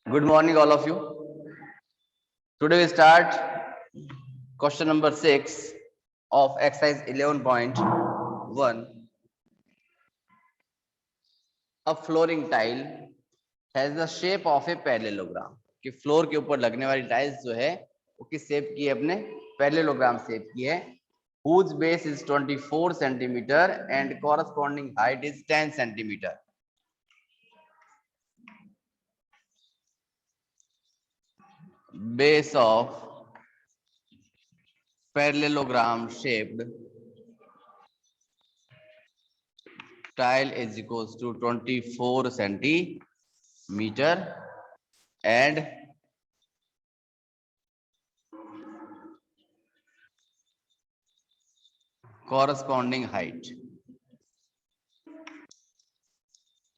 Good morning, all of you. Today we start question number 6 of exercise 11.1. A flooring tile has the shape of a parallelogram. कि floor के ऊपर लगने वाली tiles जो है वो किस शेप की है? अपने पैरेललोग्राम शेप की है. Whose base is 24 centimeter and corresponding height is 10 centimeter. Base of parallelogram shaped tile is equals to 24 centimeter and corresponding height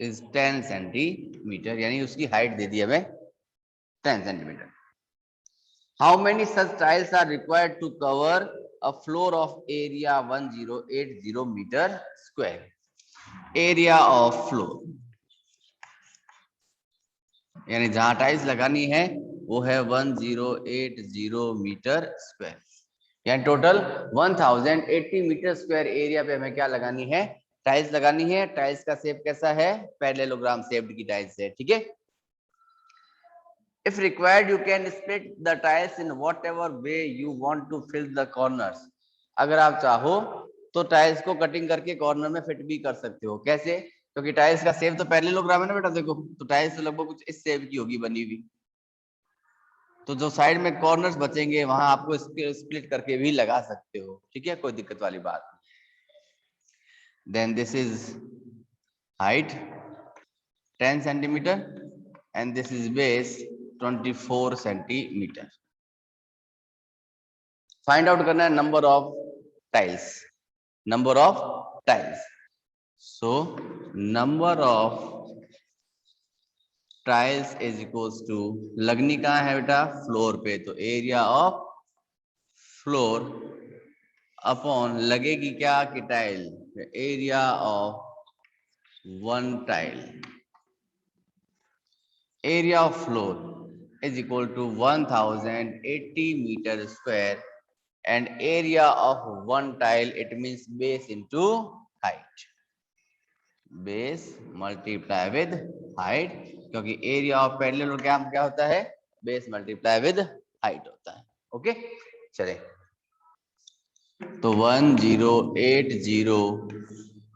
is 10 centimeter. यानी उसकी हाइट दे दी हमें 10 centimeter. How many such tiles are required to cover a floor of area 1080 meter square? Area of floor यानी जहां tiles लगानी है वो है 1080 metre square. यानी टोटल 1080 मीटर स्क्वायर एरिया पे हमें क्या लगानी है? टाइल्स लगानी है. टाइल्स का शेप कैसा है? पैरेललोग्राम शेप्ड की टाइल्स है. ठीक है. If required, you can split the tiles in whatever way you want to fill the corners. अगर आप चाहो तो टाइल्स को कटिंग करके कॉर्नर में फिट भी कर सकते हो. कैसे? क्योंकि टाइल्स का शेप तो पैरेललोग्राम है ना बेटा. देखो तो टाइल्स तो लगभग कुछ इस शेप की होगी बनी हुई. तो जो साइड में कॉर्नर्स बचेंगे वहां आपको स्प्लिट करके भी लगा सकते हो. ठीक है, कोई दिक्कत वाली बात नहीं. Then this is height 10 centimeter and this is base 24 centimeter. Find out करना है number of tiles. Number of tiles. So number of tiles is equals to, लगनी कहाँ है बेटा? फ्लोर पे. तो एरिया ऑफ फ्लोर अपॉन लगेगी क्या कि tile. Area of one tile. Area of floor is equal to 1080 meter square and area of one tile, it means base into height. Base multiply with height, क्योंकि area of parallelogram क्या होता है? Base multiply with height होता है. Okay चले. तो 1080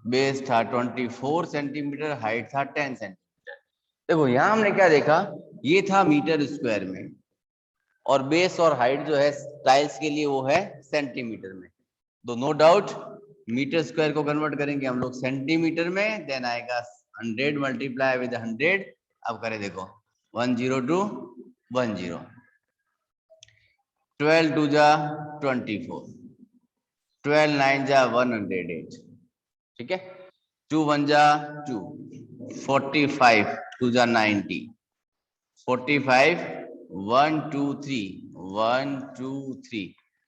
base था 24 centimetre, height था 10 सेंटीमीटर. देखो यहां हमने क्या देखा, ये था मीटर स्क्वायर में और बेस और हाइट जो है टाइल्स के लिए वो है सेंटीमीटर में. तो नो डाउट मीटर स्क्वायर को कन्वर्ट करेंगे हम लोग सेंटीमीटर में. देन आएगा 100 मल्टीप्लाई विद 100. अब करें देखो 102 10 12 2 जा 24 12 9 जा 108. ठीक है. 2 1 जा 2 45 2 जा 90 45 1 2 3 1 2 3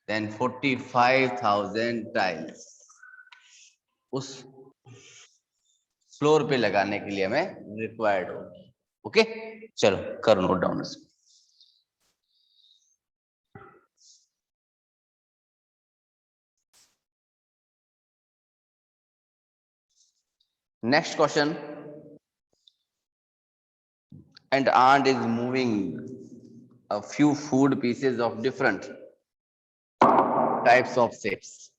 then 45,000 टाइल्स उस फ्लोर पे लगाने के लिए हमें रिक्वायर्ड होगी. ओके चलो करो note down. Next question. and aunt is moving a few food pieces of different types of shapes.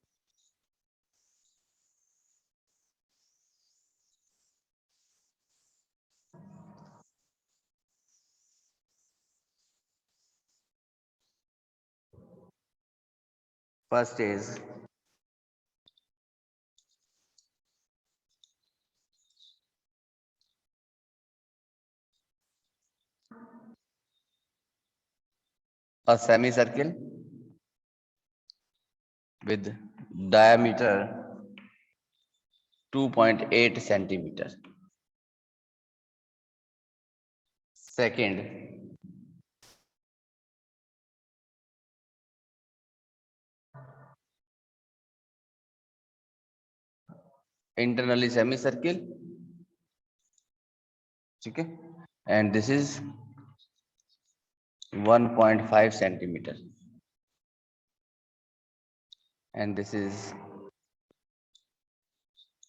First is a semicircle with diameter 2.8 centimeter. Second, internally semicircle. ठीक है. And this is 1.5 centimeter, and this is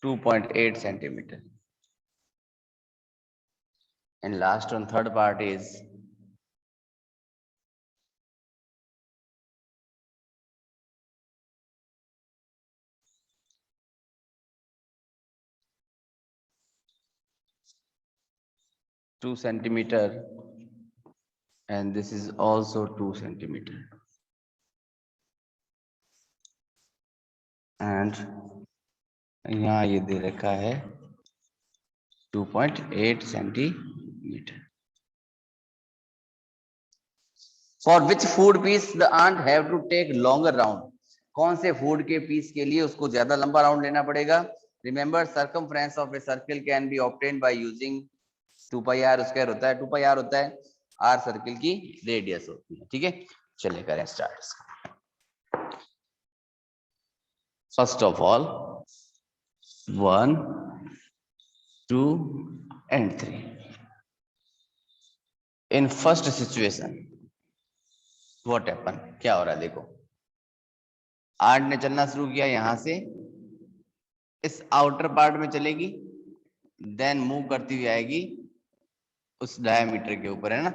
2.8 centimeter, and last one third part is 2 centimeter, and this is also 2 centimeter, and यहाँ ये दे रखा है 2.8 centimeter. For which food piece the ant have to take longer round? कौन से food के piece के लिए उसको ज्यादा लंबा राउंड लेना पड़ेगा? Remember, circumference of a circle can be obtained by using 2 pi r square होता है, 2 pi r होता है, r सर्किल की रेडियस होती है. ठीक है, चलिए करें start. First of all 1, 2 and 3. In first situation, what happen? क्या हो रहा है देखो, आर्ट ने चलना शुरू किया, यहां से इस आउटर पार्ट में चलेगी, देन मूव करती हुई आएगी उस डायमीटर के ऊपर, है ना.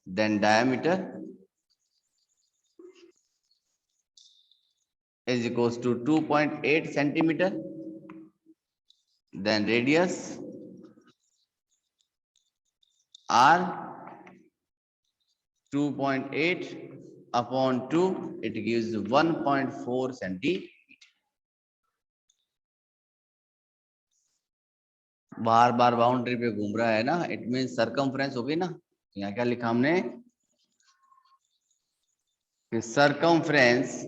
Then diameter is equals to 2.8 centimeter, then radius r 2.8 upon 2, it gives 1.4 centimeter. Bar bar boundary पे घूम रहा है ना, इट मीन सर्कमफ्रेंस होगी ना. यहाँ क्या लिखा हमने, circumference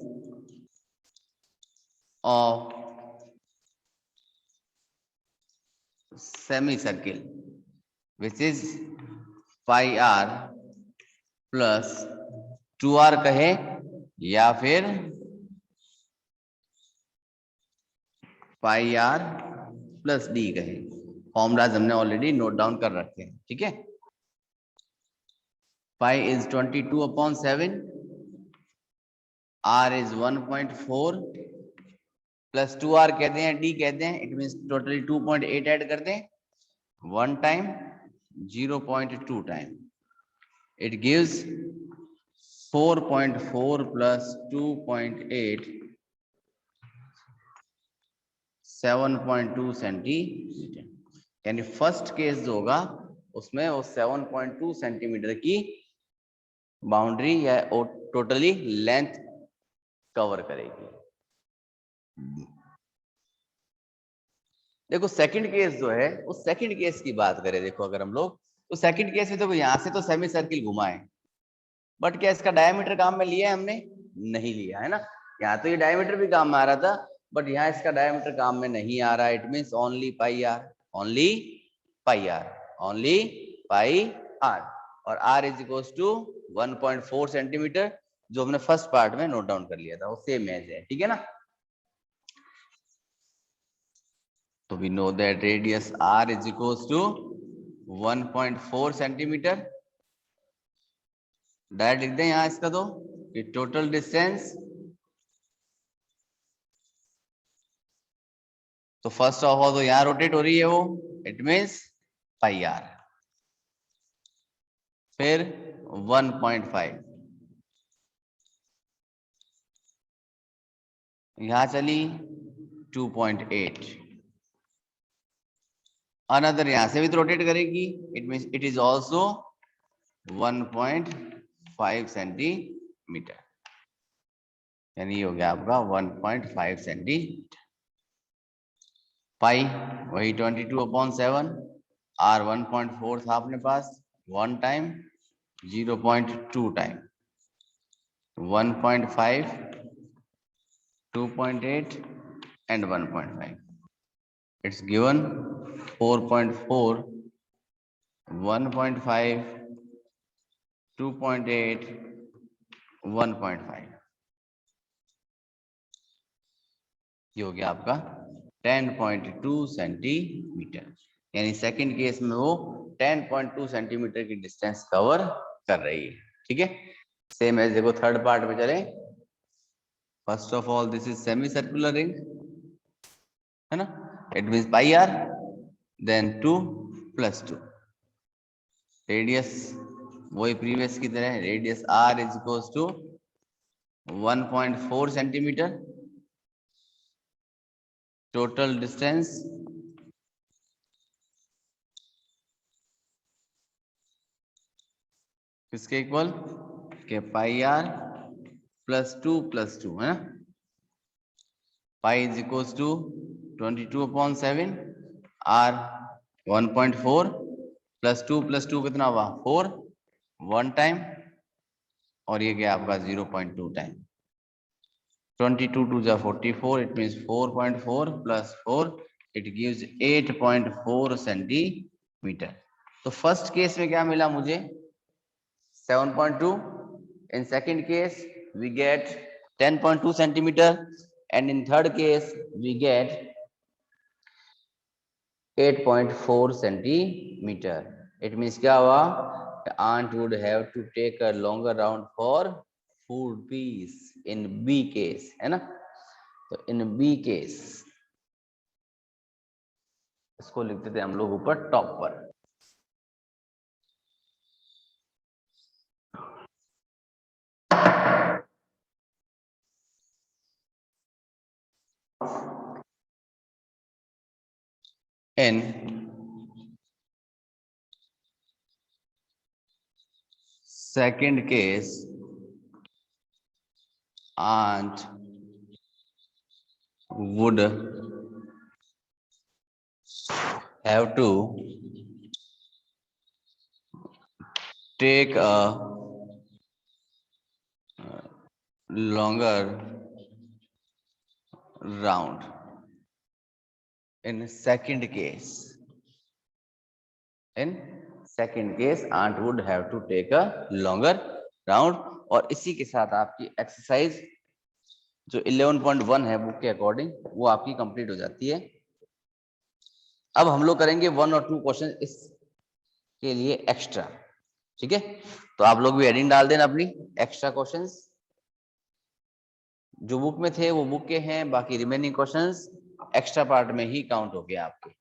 of semicircle which is pi r plus 2r कहे या फिर पाई आर प्लस डी कहे. फॉर्मूलाज हमने ऑलरेडी नोट डाउन कर रखे हैं. ठीक है, pi is 22/7, r is 1.4 plus 2r कहते हैं, डी कहते हैं, इट मीन्स टोटली 2.8 ऐड कर दें, 1 time 0.2 time, it gives 4.4 plus 2.8 7.2 centimetre. यानी फर्स्ट केस जो होगा उसमें वो 7.2 सेंटीमीटर की बाउंड्री या टोटली लेंथ कवर करेगी. देखो सेकंड केस जो है, उस सेकंड केस की बात करें, देखो अगर हम लोग, तो सेकंड केस में तो यहां से तो सेमी सर्किल घुमा है, बट क्या इसका डायमीटर काम में लिया है हमने? नहीं लिया है ना. यहाँ तो ये डायमीटर भी काम में आ रहा था, बट यहाँ इसका डायमीटर काम में नहीं आ रहा है. It means only pi r, only pi r, only pi r, और r is equal to 1.4 centimetre, जो हमने फर्स्ट पार्ट में नोट डाउन कर लिया था, वो सेम एज है. ठीक है ना. तो we know that radius r is equals to 1.4 centimetre. Direct लिख दें यहां इसका, तो कि टोटल डिस्टेंस, तो फर्स्ट ऑफ ऑल तो यहां रोटेट हो रही है वो, इट मीन्स पाई आर, फिर 1.5 यहां चली 2.8, अनदर यहां से भी तो रोटेट करेगी, it means it is also 1.5 centimetre. यानी ये हो गया आपका 1.5 सेंटीमीटर. पाई वही 22/7, आर 1.4 था अपने पास, 1 time 0.2 time 1.5 2.8 and 1.5. It's given 4.4 1.5 2.8 1.5. ये हो गया आपका 10.2 सेंटीमीटर. यानी सेकंड केस में वो 10.2 सेंटीमीटर की डिस्टेंस कवर कर रही है. ठीक है, सेम एज देखो थर्ड पार्ट में चले। First of all this is semi circular ring, है ना, it means pi r, then 2 + 2, radius वही प्रीवियस की तरह, radius r is equals to 1.4 centimetre, total distance किसके इक्वल के पाई आर +2 + 2, है ना, pi is equals to 22/7, r 1.4 +2 + 2 कितना हुआ 4, 1 टाइम, और ये गया आपका 0.2 टाइम, 22 2 जा 44, it means 4.4 + 4, it gives 8.4 centimetre. तो फर्स्ट केस में क्या मिला मुझे 7.2, in second case we get 10.2 centimeter, and in third case we get 8.4 centimeter. It means क्या हुआ, the aunt would have to take a longer round for food piece in B case, है ना। तो in B case इसको लिखते थे हम लोग ऊपर टॉप पर। In second case, aunt would have to take a longer round. In second case, aunt would have to take a longer round। और इसी के साथ आपकी एक्सरसाइज जो 11.1 है बुक के अकॉर्डिंग वो आपकी कंप्लीट हो जाती है। अब हम लोग करेंगे 1 और 2 क्वेश्चन इसके लिए एक्स्ट्रा, ठीक है। तो आप लोग भी हेडिंग डाल देना अपनी, एक्स्ट्रा क्वेश्चंस जो बुक में थे वो बुक के हैं, बाकी रिमेनिंग क्वेश्चंस एक्स्ट्रा पार्ट में ही काउंट हो गया आपके।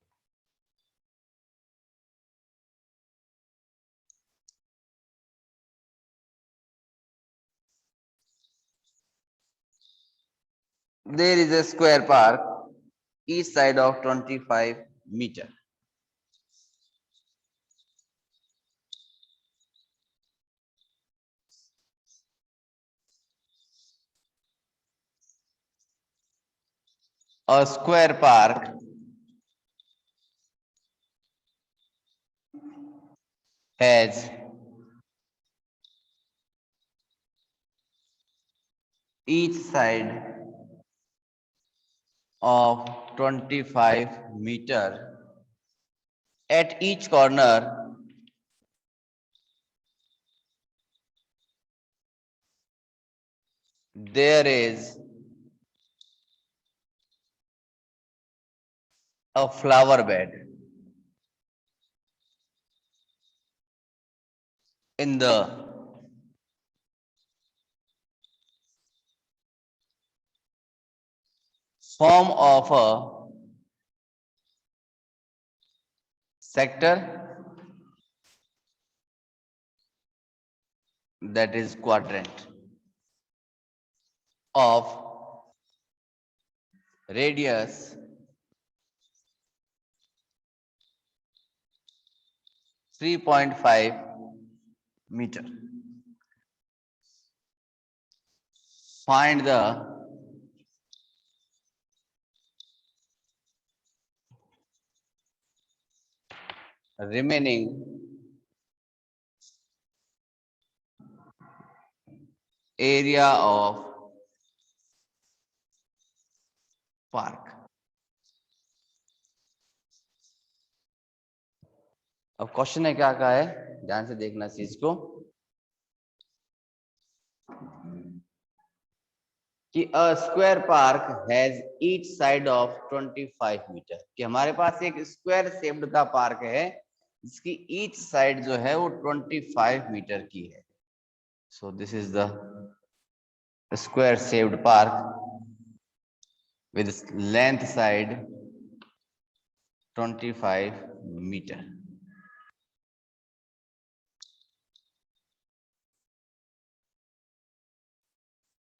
There is a square park each side of 25 meter. A square park has each side of 25 meter. At each corner there is a flower bed. In the form of a sector that is quadrant of radius 3.5 meter. Find the remaining area of park. अब question है क्या कहा है, ध्यान से देखना चीज को, कि a square park has each side of 25 metre, कि हमारे पास एक स्क्वायर शेप्ड का पार्क है जिसकी ईच साइड जो है वो 25 मीटर की है। So this is the square shaped park with length side 25 meter.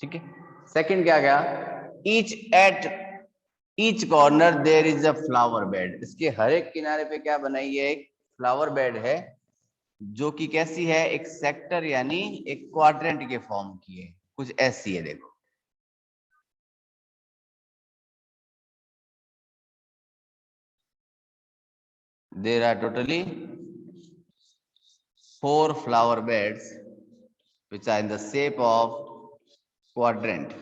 ठीक है, सेकंड क्या गया, each corner there is a flower bed. इसके हर एक किनारे पे क्या बनाई है, एक फ्लावर बेड है, जो कि कैसी है, एक सेक्टर यानी एक क्वाड्रेंट के फॉर्म की है, कुछ ऐसी है। देखो there are totally 4 flower beds which are in the shape of quadrant.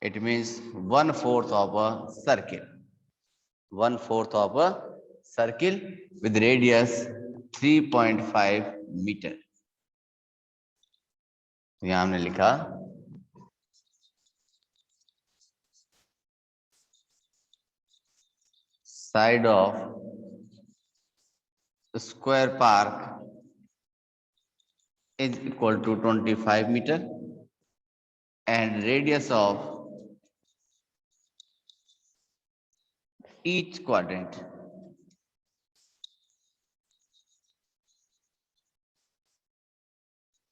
It means 1/4 of a circle. 1/4 of a circle with radius 3.5 meter. यहां हमने लिखा side of square park is equal to 25 meter and radius of each quadrant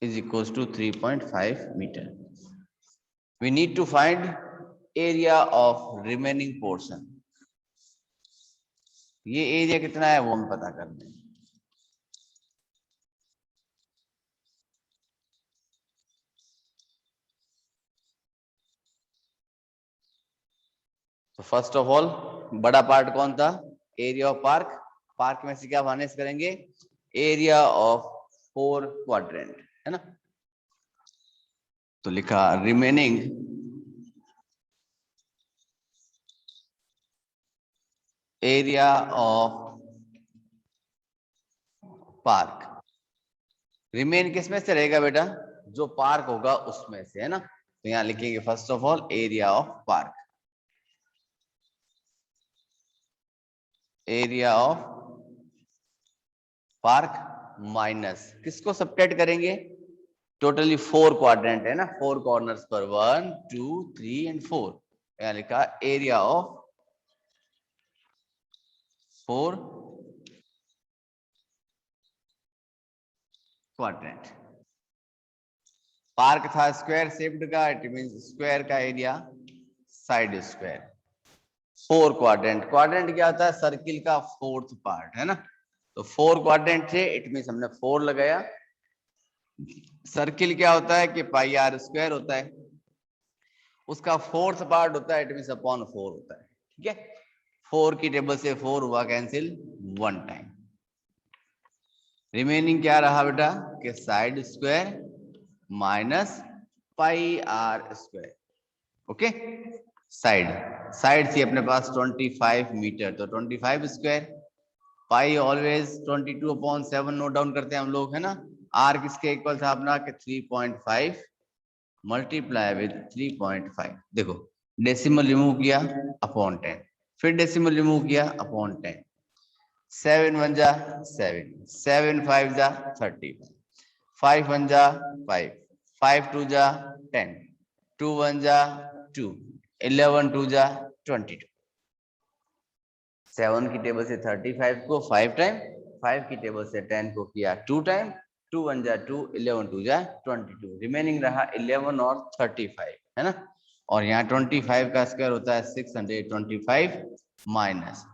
is equals to 3.5 meter. We need to find area of remaining portion. ये area कितना है वो हमें पता करना है। तो फर्स्ट ऑफ ऑल बड़ा पार्ट कौन था, एरिया ऑफ पार्क। पार्क में से क्या माइनस करेंगे, एरिया ऑफ 4 क्वाड्रेंट, है ना। तो लिखा remaining area of park. Remain किस में से रहेगा बेटा, जो पार्क होगा उसमें से, है ना। तो यहां लिखेंगे first of all area of park, area of park minus किसको सब्ट्रैक्ट करेंगे, टोटली 4 क्वाड्रेंट है ना, 4 कॉर्नर्स पर 1 2 3 एंड 4। यहां लिखा एरिया ऑफ 4 क्वाड्रेंट। पार्क था स्क्वायर शेप्ड का, इट मींस स्क्वायर का area side square. 4 quadrant, quadrant क्या होता है, सर्किल का 4th पार्ट, है ना। तो 4 क्वाड्रेंट थे, इट मींस हमने 4 लगाया। सर्किल क्या होता है कि पाई आर स्क्वायर होता है, उसका 4th पार्ट होता है, इट मींस अपॉन 4 होता है। ठीक है, 4 की टेबल से 4 हुआ कैंसिल 1 टाइम। रिमेनिंग क्या रहा बेटा कि side square minus pi r square. Okay, side थी अपने पास 25 मीटर, तो 25 स्क्वायर, पाई ऑलवेज 22/7 नोट डाउन करते हैं हम लोग, है ना। आर किसके इक्वल था अपना कि 3.5 मल्टीप्लाई विद 3.5। देखो डेसिमल रिमूव किया अपॉन 10, फिर डेसिमल रिमूव किया अपॉन 10, 7 1 जा 7, 7 5 जा 35, 5 1 जा 5, 5 2 जा 10, 2 1 जा 2, 11 2 जा 22। 7 की टेबल से 35 को 5 टाइम, 5 की टेबल से 10 को किया 2 टाइम, 2 1 जा 2, 11 2 जा 22। रिमेनिंग रहा 11 और 35, है ना। और यहाँ 25 का स्क्वायर होता है 625 माइनस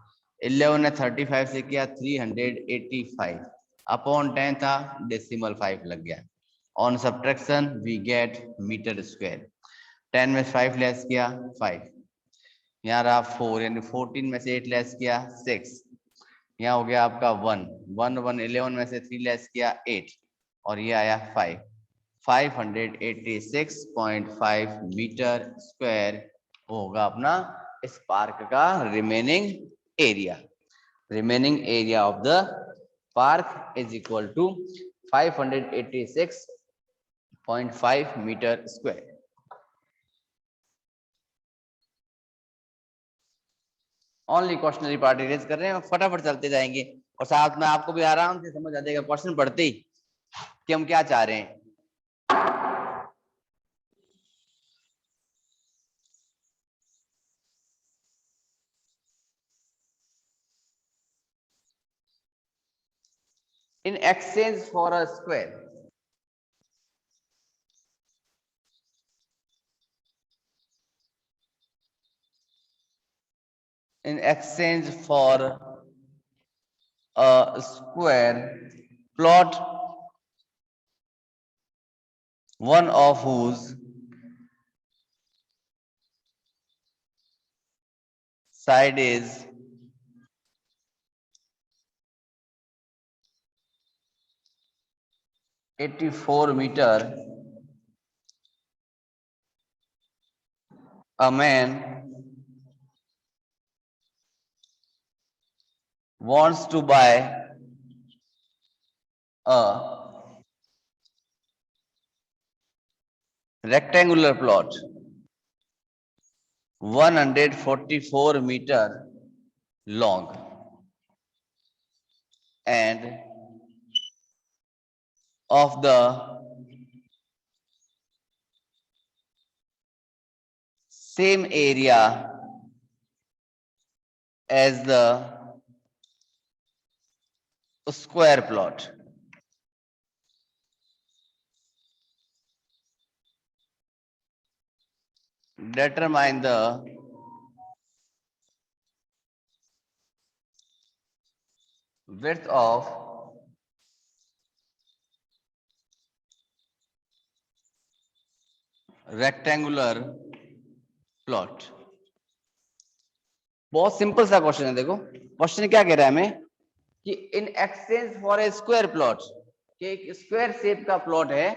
11 ने 35 से किया 385 अपॉन 10 था, डेसिमल 5 लग गया। On subtraction we get metre square. 10 में 5 लेस किया 5, यहाँ रहा 4 यानी 14 में से 8 लेस किया 6, यहाँ हो गया आपका 1 1 1 11 में से 3 लेस किया 8 और ये आया 5, 586.5 मीटर स्क्वायर होगा अपना इस पार्क का remaining area. Remaining area of the park is equal to 586.5 metre square. Only क्वेश्चनरी पार्ट इरेज कर रहे हैं, फटाफट चलते जाएंगे और साथ में आपको भी आराम से समझ आ जाएगा क्वेश्चन पढ़ते ही। कि हम क्या चाह रहे हैं। In exchange for a square, in exchange for a square, plot one of whose side is 84 meter. A man wants to buy a rectangular plot 144 meter long and of the same area as the square plot. Determine the width of rectangular plot. बहुत simple सा question है। देखो question क्या कह रहा है हमें कि in exchange for a square plot, कि एक स्क्वायर शेप का प्लॉट है,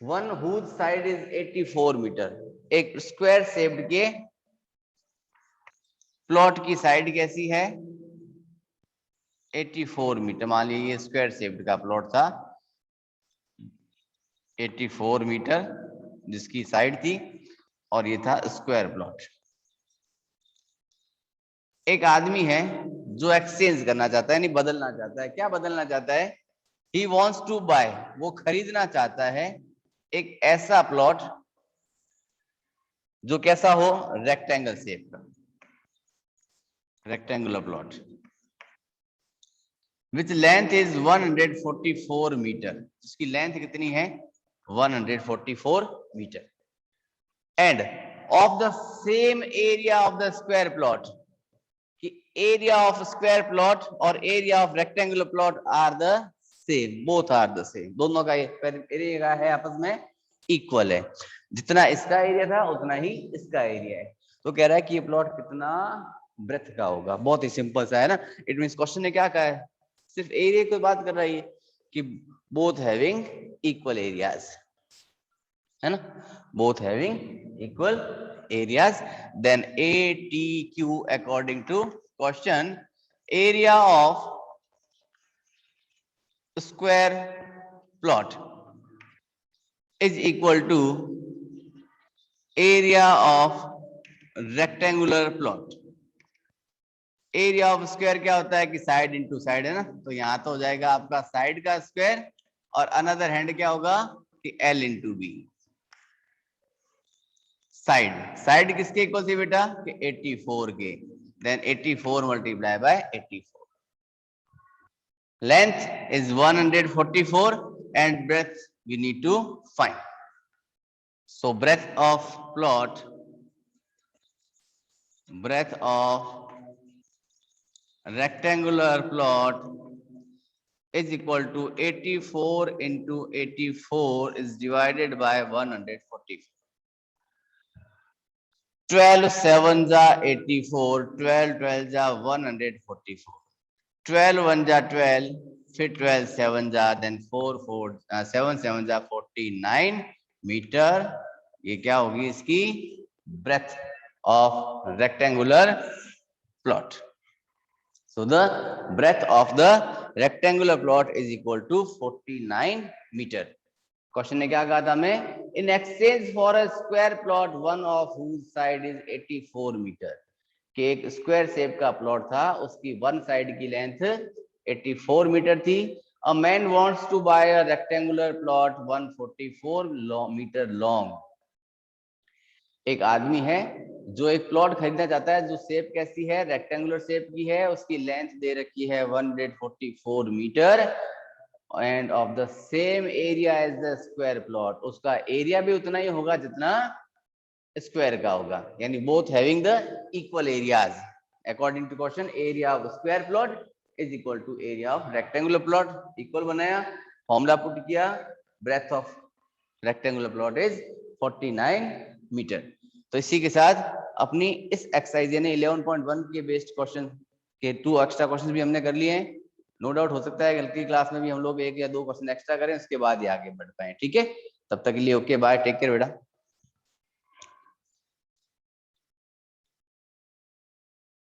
one whose side is 84 metre, एक स्क्वायर शेप्ड के प्लॉट की साइड कैसी है 84 मीटर। मान लीजिए ये स्क्वायर शेप्ड का प्लॉट था 84 मीटर जिसकी साइड थी, और ये था स्क्वायर प्लॉट। एक आदमी है जो एक्सचेंज करना चाहता है, यानी बदलना चाहता है। क्या बदलना चाहता है? ही वॉन्ट्स टू बाय, वो खरीदना चाहता है एक ऐसा प्लॉट जो कैसा हो, रेक्टेंगल शेप का, rectangular plot which length is 144 metre, जिसकी लेंथ कितनी है 144 metre, and of the same area of the square plot, कि एरिया ऑफ स्क्वायर प्लॉट और area of rectangular plot are the same, both are the same, दोनों का area है आपस में इक्वल है, जितना इसका एरिया था उतना ही इसका एरिया है। तो कह रहा है कि ये प्लॉट कितना ब्रेथ का होगा। बहुत ही सिंपल सा है ना। इट मींस क्वेश्चन ने क्या कहा है, सिर्फ एरिया की बात कर रही है कि बोथ हैविंग इक्वल एरियाज, है ना, both having equal areas. Then ATQ according to question, area of square plot is equal to area of rectangular plot. Area of square क्या होता है कि साइड इनटू साइड, है ना, तो यहां तो हो जाएगा आपका साइड का स्क्वायर, और अनदर हैंड क्या होगा कि L into B. Side, side किसके इक्वल थी बेटा कि 84 के, then 84 multiply by 84। Length is 144 and breadth we need to find. So breadth of plot, breadth of rectangular plot is equal to 84 into 84 is divided by 144. 12 7 जा 84, 12 12 जा 144, 12 1 जा 12, फिर 12 7 जा, देन 4 4 7 7 जा 49 मीटर। ये क्या होगी इसकी breadth of rectangular plot. So the breadth of the rectangular plot is equal to 49 meter. Question ने क्या कहा था हमें, in exchange for a square plot one of whose side is 84 metre, कि एक स्क्वायर शेप का प्लॉट था, उसकी वन साइड की लेंथ 84 मीटर थी। A man wants to buy a rectangular plot 144 metre long. एक आदमी है जो एक प्लॉट खरीदना चाहता है, जो शेप कैसी है, रेक्टेंगुलर शेप की है, उसकी लेंथ दे रखी है 144 metre and of the same area as the square plot, उसका एरिया भी उतना ही होगा जितना स्क्वायर का होगा, यानी both having the equal areas. According to question area of square plot is equal to area of rectangular plot, equal बनाया, फॉर्मूला पुट किया, breadth of rectangular plot is 49 metre. तो इसी के साथ अपनी इस एक्सरसाइज यानी 11.1 के बेस्ड क्वेश्चन के 2 एक्स्ट्रा क्वेश्चन भी हमने कर लिए हैं। नो डाउट हो सकता है कल की क्लास में भी हम लोग 1 या 2 क्वेश्चन एक्स्ट्रा करें, उसके बाद ही आगे बढ़ पाए। ठीक है, तब तक के लिए ओके बाय, टेक केयर बेटा।